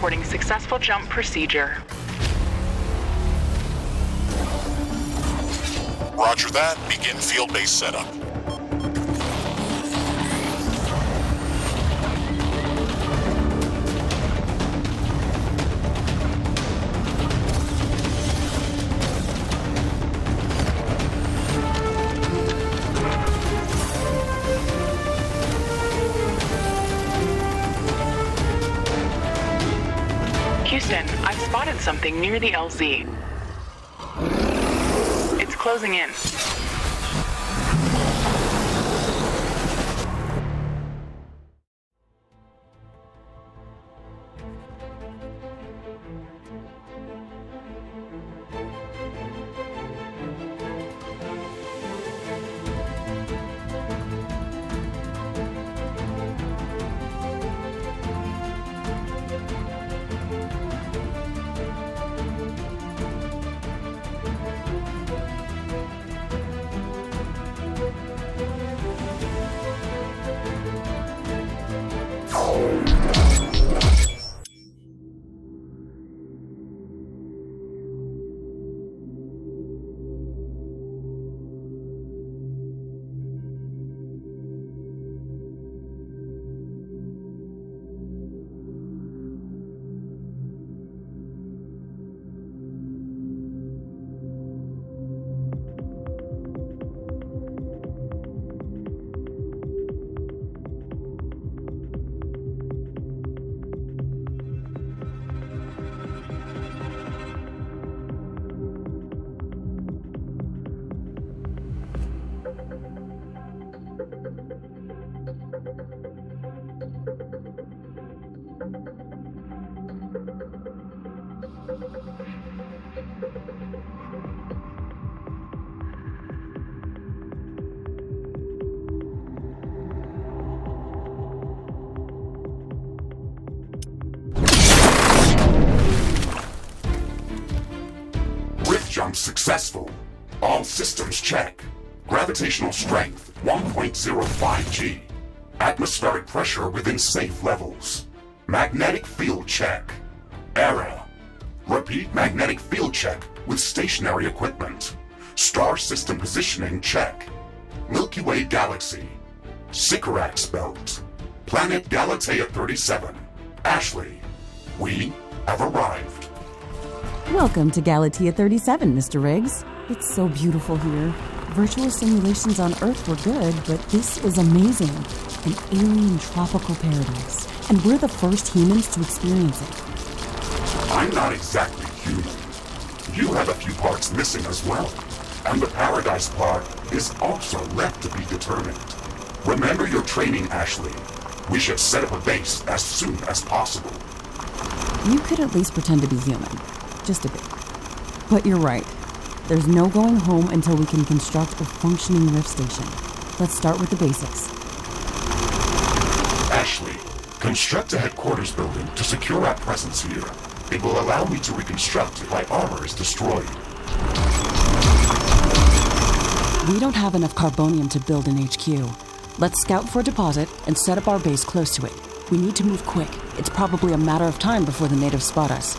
reporting successful jump procedure. Roger that. Begin field-based setup. Houston, I've spotted something near the LZ. It's closing in. Jump successful. All systems check. Gravitational strength 1.05 G. Atmospheric pressure within safe levels. Magnetic field check. Error. Repeat magnetic field check with stationary equipment. Star system positioning check. Milky Way galaxy. Sycorax belt. Planet Galatea 37. Ashley, we have arrived. Welcome to Galatea 37, Mr. Riggs. It's so beautiful here. Virtual simulations on Earth were good, but this is amazing. An alien tropical paradise. And we're the first humans to experience it. I'm not exactly human. You have a few parts missing as well. And the paradise part is also left to be determined. Remember your training, Ashley. We should set up a base as soon as possible. You could at least pretend to be human. Just a bit. But you're right. There's no going home until we can construct a functioning rift station. Let's start with the basics. Ashley, construct a headquarters building to secure our presence here. It will allow me to reconstruct if my armor is destroyed. We don't have enough carbonium to build an HQ. Let's scout for a deposit and set up our base close to it. We need to move quick. It's probably a matter of time before the natives spot us.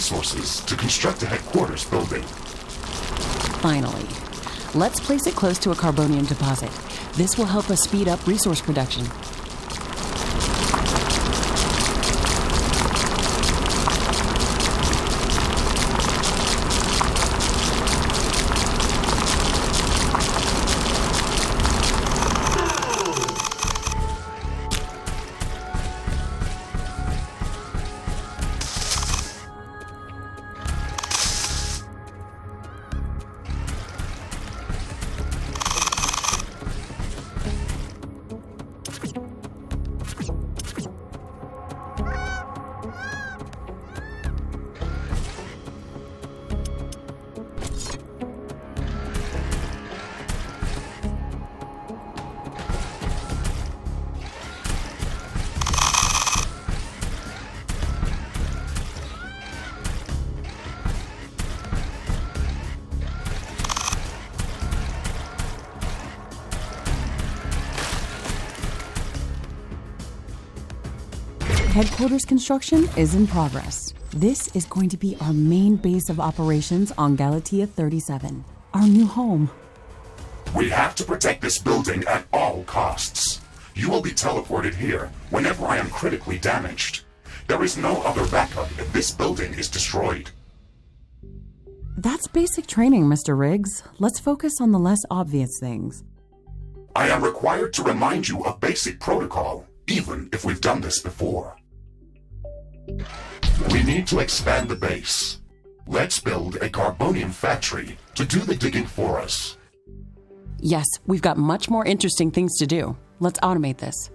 resources to construct a headquarters building. Finally. Let's place it close to a carbonium deposit. This will help us speed up resource production. Headquarters construction is in progress. This is going to be our main base of operations on Galatea 37, our new home. We have to protect this building at all costs. You will be teleported here whenever I am critically damaged. There is no other backup if this building is destroyed. That's basic training, Mr. Riggs. Let's focus on the less obvious things. I am required to remind you of basic protocol, even if we've done this before. We need to expand the base. Let's build a carbonium factory to do the digging for us. Yes, we've got much more interesting things to do. Let's automate this.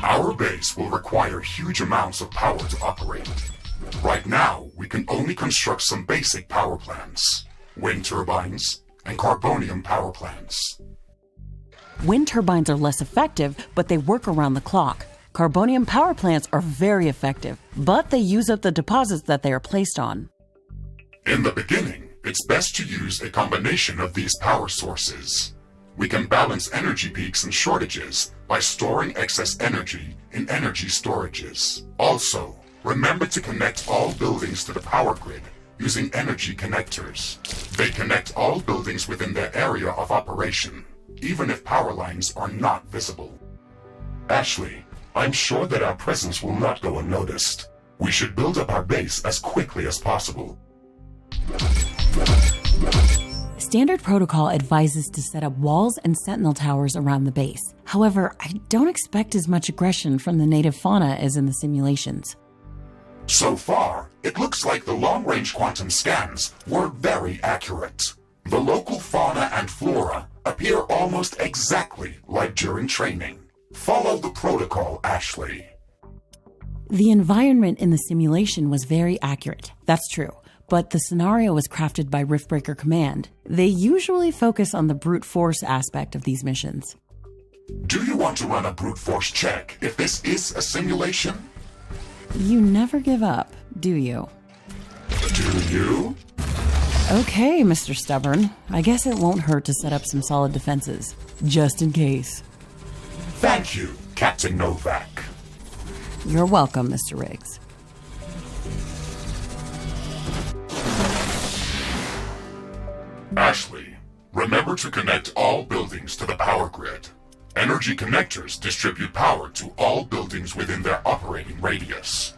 Our base will require huge amounts of power to operate. Right now, we can only construct some basic power plants, wind turbines, and carbonium power plants. Wind turbines are less effective, but they work around the clock. Carbonium power plants are very effective, but they use up the deposits that they are placed on. In the beginning, it's best to use a combination of these power sources. We can balance energy peaks and shortages by storing excess energy in energy storages. Also, remember to connect all buildings to the power grid using energy connectors. They connect all buildings within their area of operation, even if power lines are not visible. Ashley, I'm sure that our presence will not go unnoticed. We should build up our base as quickly as possible. Standard protocol advises to set up walls and sentinel towers around the base. However, I don't expect as much aggression from the native fauna as in the simulations. So far, it looks like the long-range quantum scans were very accurate. The local fauna and flora appear almost exactly like during training. Follow the protocol, Ashley. The environment in the simulation was very accurate. That's true. But the scenario was crafted by Riftbreaker Command. They usually focus on the brute force aspect of these missions. Do you want to run a brute force check if this is a simulation? You never give up, do you? Do you? Okay, Mr. Stubborn. I guess it won't hurt to set up some solid defenses, just in case. Thank you, Captain Novak. You're welcome, Mr. Riggs. Ashley, remember to connect all buildings to the power grid. Energy connectors distribute power to all buildings within their operating radius.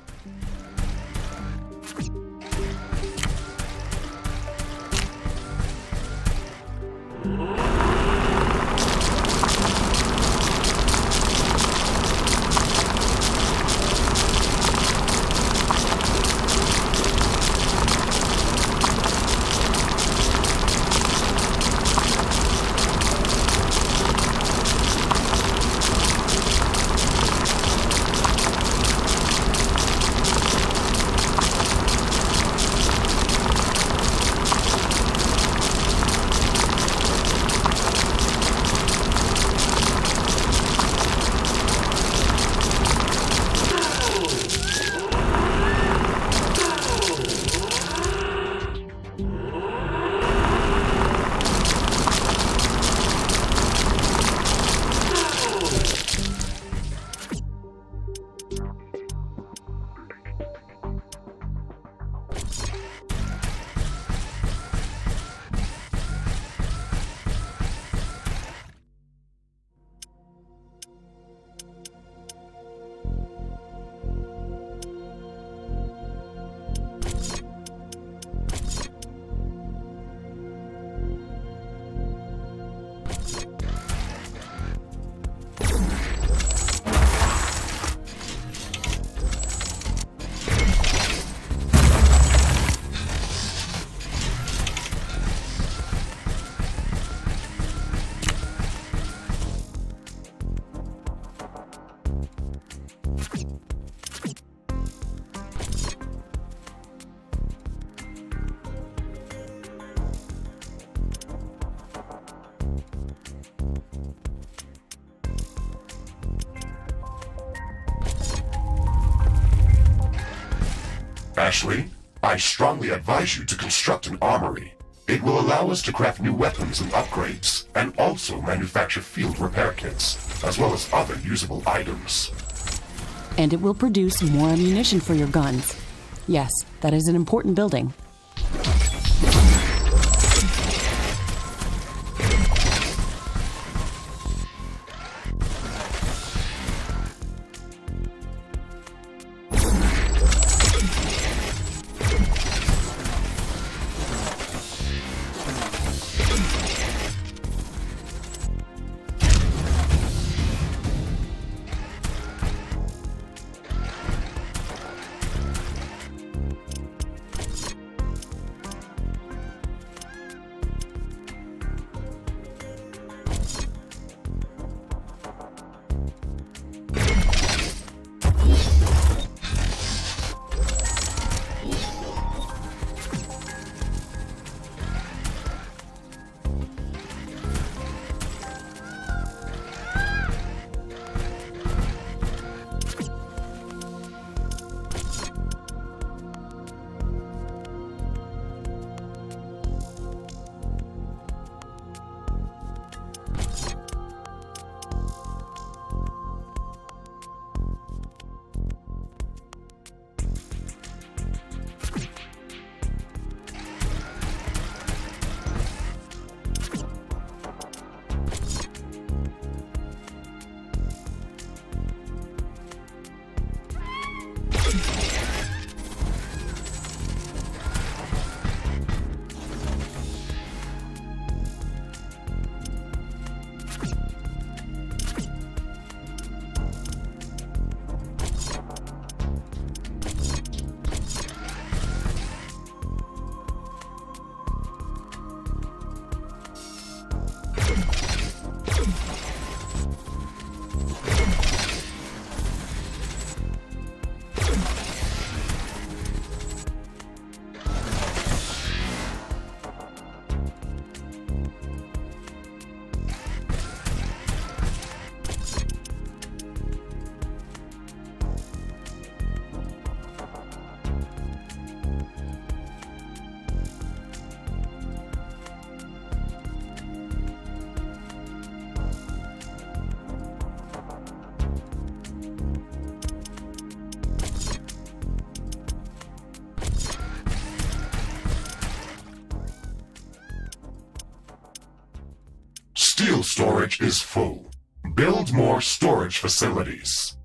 Ashley, I strongly advise you to construct an armory. It will allow us to craft new weapons and upgrades, and also manufacture field repair kits, as well as other usable items. And it will produce more ammunition for your guns. Yes, that is an important building. Steel storage is full. Build more storage facilities.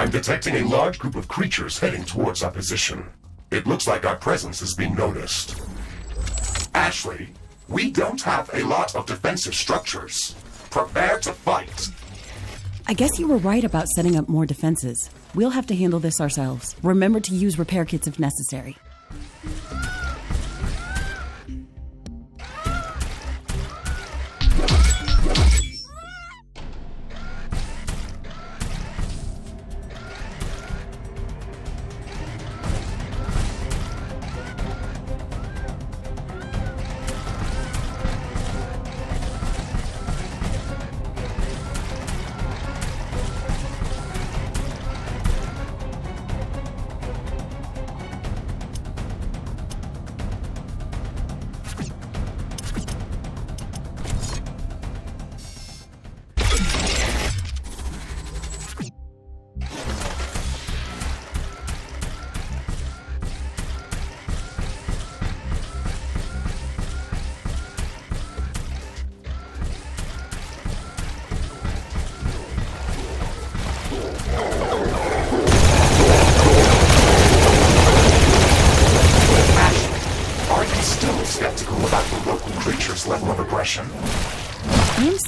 I'm detecting a large group of creatures heading towards our position. It looks like our presence is being noticed. Ashley, we don't have a lot of defensive structures. Prepare to fight. I guess you were right about setting up more defenses. We'll have to handle this ourselves. Remember to use repair kits if necessary.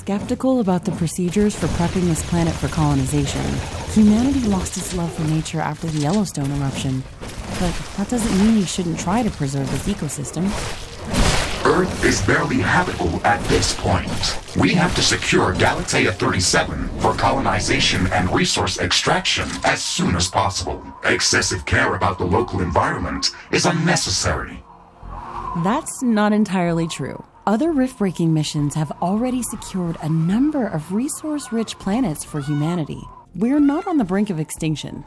skeptical about the procedures for prepping this planet for colonization. Humanity lost its love for nature after the Yellowstone eruption, but that doesn't mean we shouldn't try to preserve this ecosystem. Earth is barely habitable at this point. We have to secure Galatea 37 for colonization and resource extraction as soon as possible. Excessive care about the local environment is unnecessary. That's not entirely true. Other rift-breaking missions have already secured a number of resource-rich planets for humanity. We're not on the brink of extinction.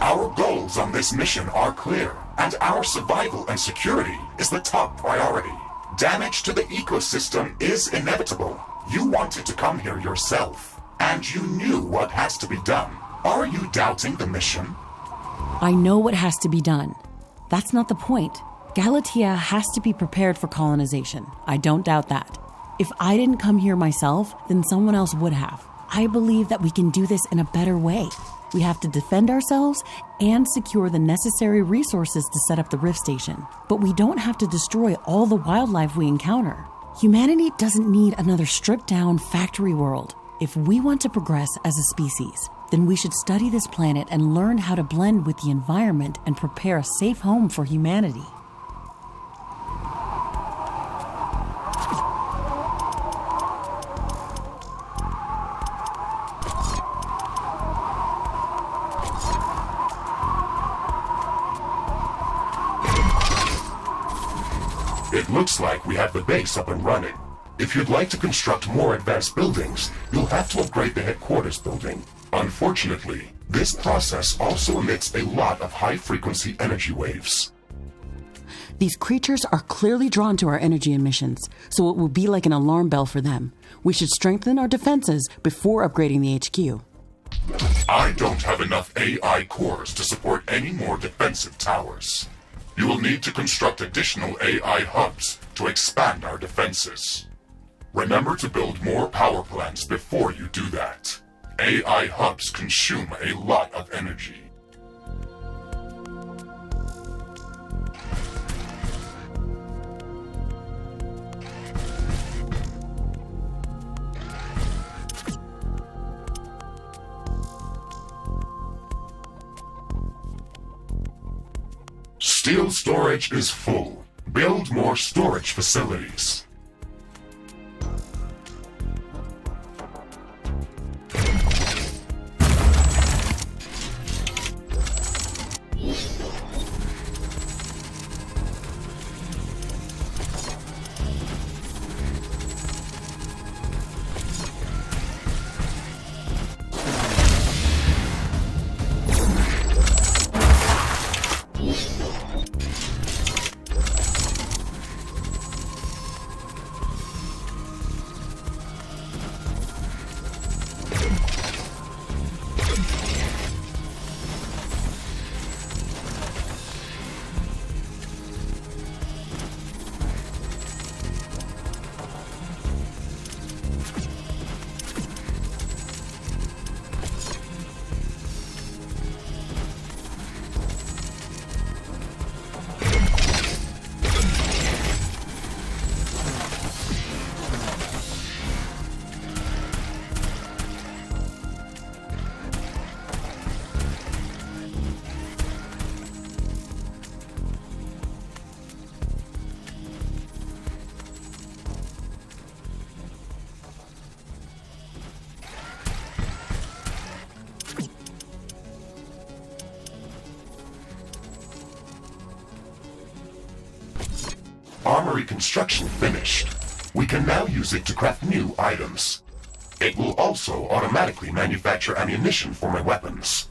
Our goals on this mission are clear, and our survival and security is the top priority. Damage to the ecosystem is inevitable. You wanted to come here yourself, and you knew what has to be done. Are you doubting the mission? I know what has to be done. That's not the point. Galatea has to be prepared for colonization. I don't doubt that. If I didn't come here myself, then someone else would have. I believe that we can do this in a better way. We have to defend ourselves and secure the necessary resources to set up the Rift Station. But we don't have to destroy all the wildlife we encounter. Humanity doesn't need another stripped-down factory world. If we want to progress as a species, then we should study this planet and learn how to blend with the environment and prepare a safe home for humanity. It looks like we have the base up and running. If you'd like to construct more advanced buildings, you'll have to upgrade the headquarters building. Unfortunately, this process also emits a lot of high-frequency energy waves. These creatures are clearly drawn to our energy emissions, so it will be like an alarm bell for them. We should strengthen our defenses before upgrading the HQ. I don't have enough AI cores to support any more defensive towers. You will need to construct additional AI hubs to expand our defenses. Remember to build more power plants before you do that. AI hubs consume a lot of energy. Steel storage is full. Build more storage facilities. Armory construction finished. We can now use it to craft new items. It will also automatically manufacture ammunition for my weapons.